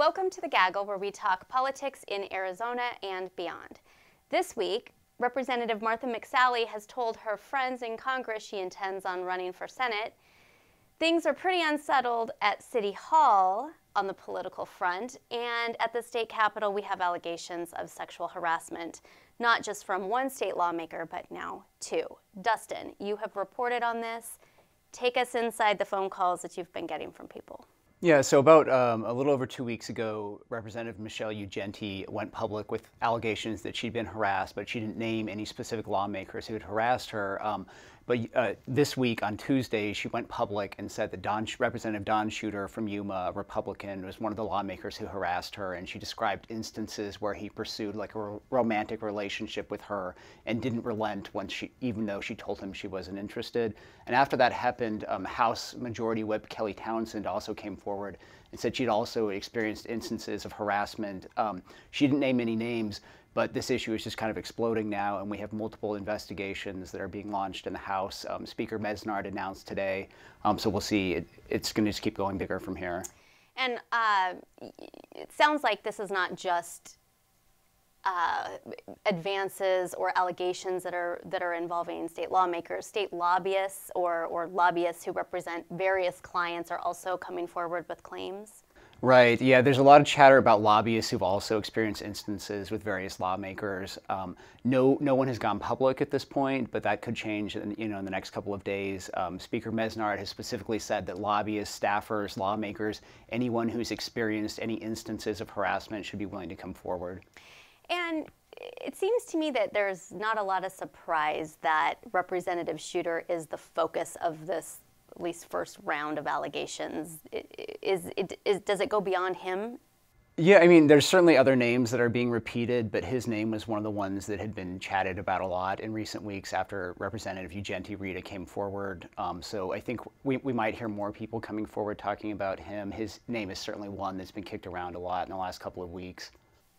Welcome to the Gaggle, where we talk politics in Arizona and beyond. This week, Representative Martha McSally has told her friends in Congress she intends on running for Senate. Things are pretty unsettled at City Hall on the political front, and at the state capitol we have allegations of sexual harassment, not just from one state lawmaker, but now two. Dustin, you have reported on this. Take us inside the phone calls that you've been getting from people. Yeah, so about a little over 2 weeks ago, Representative Michelle Ugenti went public with allegations that she'd been harassed, but she didn't name any specific lawmakers who had harassed her. But this week, on Tuesday, she went public and said that Representative Don Shooter from Yuma, a Republican, was one of the lawmakers who harassed her, and she described instances where he pursued like a romantic relationship with her and didn't relent even though she told him she wasn't interested. And after that happened, House Majority Whip Kelly Townsend also came forward and said she'd also experienced instances of harassment. She didn't name any names, but this issue is just kind of exploding now, and we have multiple investigations that are being launched in the House. Speaker Mesnard announced today, so we'll see. It's going to just keep going bigger from here. And it sounds like this is not just advances or allegations that are involving state lawmakers. State lobbyists or lobbyists who represent various clients are also coming forward with claims. Right. Yeah, there's a lot of chatter about lobbyists who've also experienced instances with various lawmakers. No one has gone public at this point, but that could change in the next couple of days. Speaker Mesnard has specifically said that lobbyists, staffers, lawmakers, anyone who's experienced any instances of harassment should be willing to come forward. And it seems to me that there's not a lot of surprise that Representative Shooter is the focus of this at least first round of allegations. Does it go beyond him? Yeah, I mean, there's certainly other names that are being repeated, but his name was one of the ones that had been chatted about a lot in recent weeks after Representative Ugenti came forward. So I think we might hear more people coming forward talking about him. His name is certainly one that's been kicked around a lot in the last couple of weeks.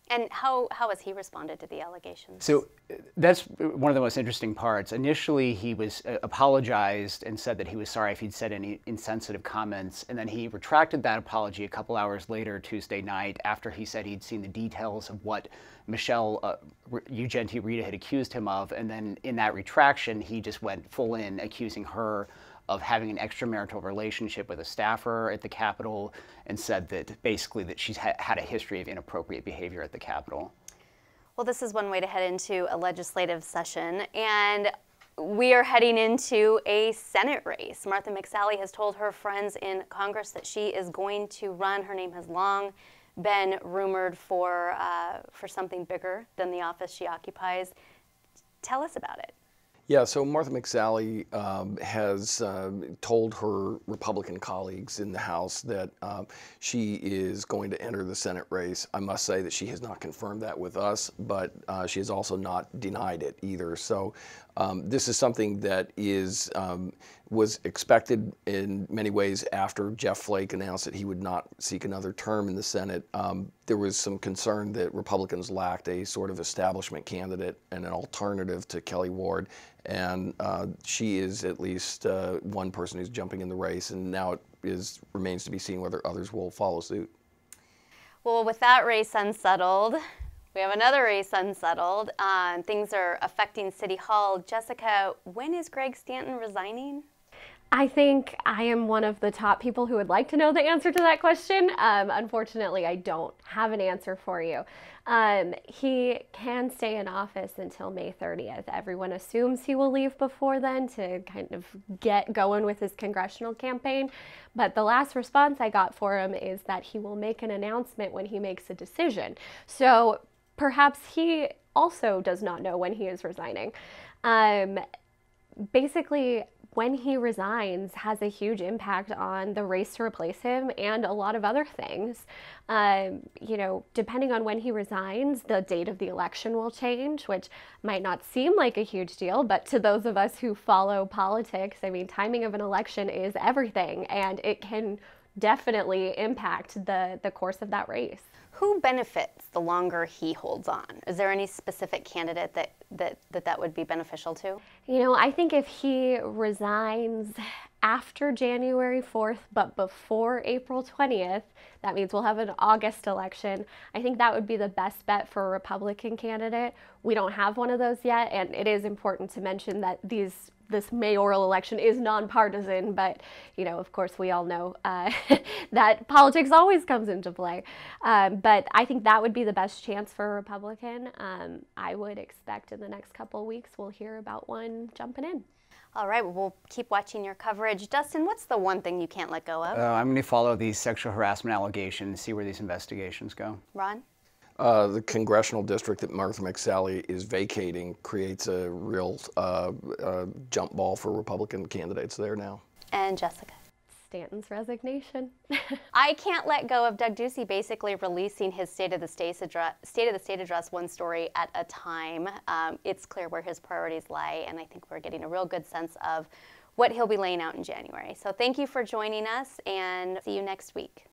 And how has he responded to the allegations? So that's one of the most interesting parts. Initially, he was apologized and said that he was sorry if he'd said any insensitive comments, and then he retracted that apology a couple hours later, Tuesday night, after he said he'd seen the details of what Michelle Ugenti had accused him of, and then in that retraction, he just went full in, accusing her of having an extramarital relationship with a staffer at the Capitol, and said that basically that she's had a history of inappropriate behavior at the Capitol. Well, this is one way to head into a legislative session, and we are heading into a Senate race. Martha McSally has told her friends in Congress that she is going to run. Her name has long been rumored for something bigger than the office she occupies. Tell us about it. Yeah, so Martha McSally has told her Republican colleagues in the House that she is going to enter the Senate race. I must say that she has not confirmed that with us, but she has also not denied it either. So this is something that was expected in many ways after Jeff Flake announced that he would not seek another term in the Senate. There was some concern that Republicans lacked a sort of establishment candidate and an alternative to Kelly Ward. And she is at least one person who's jumping in the race, and now it remains to be seen whether others will follow suit. Well, with that race unsettled, we have another race unsettled. Things are affecting City Hall. Jessica, when is Greg Stanton resigning? I think I am one of the top people who would like to know the answer to that question. Unfortunately, I don't have an answer for you. He can stay in office until May 30th. Everyone assumes he will leave before then to kind of get going with his congressional campaign. But the last response I got for him is that he will make an announcement when he makes a decision. So perhaps he also does not know when he is resigning. Basically, when he resigns has a huge impact on the race to replace him and a lot of other things. Depending on when he resigns, the date of the election will change, which might not seem like a huge deal, but to those of us who follow politics, I mean, timing of an election is everything, and it can definitely impact the course of that race. Who benefits the longer he holds on? Is there any specific candidate that would be beneficial to? I think if he resigns after January 4th, but before April 20th. That means we'll have an August election. I think that would be the best bet for a Republican candidate. We don't have one of those yet, and it is important to mention that this mayoral election is nonpartisan, but, you know, of course we all know that politics always comes into play. But I think that would be the best chance for a Republican. I would expect in the next couple of weeks we'll hear about one jumping in. All right, well, we'll keep watching your coverage. Dustin, what's the one thing you can't let go of? I'm going to follow these sexual harassment allegations, see where these investigations go. Ron? The congressional district that Martha McSally is vacating creates a real jump ball for Republican candidates there now. And Jessica? Stanton's resignation. I can't let go of Doug Ducey basically releasing his State of the State address one story at a time. It's clear where his priorities lie, and I think we're getting a real good sense of what he'll be laying out in January. So thank you for joining us, and see you next week.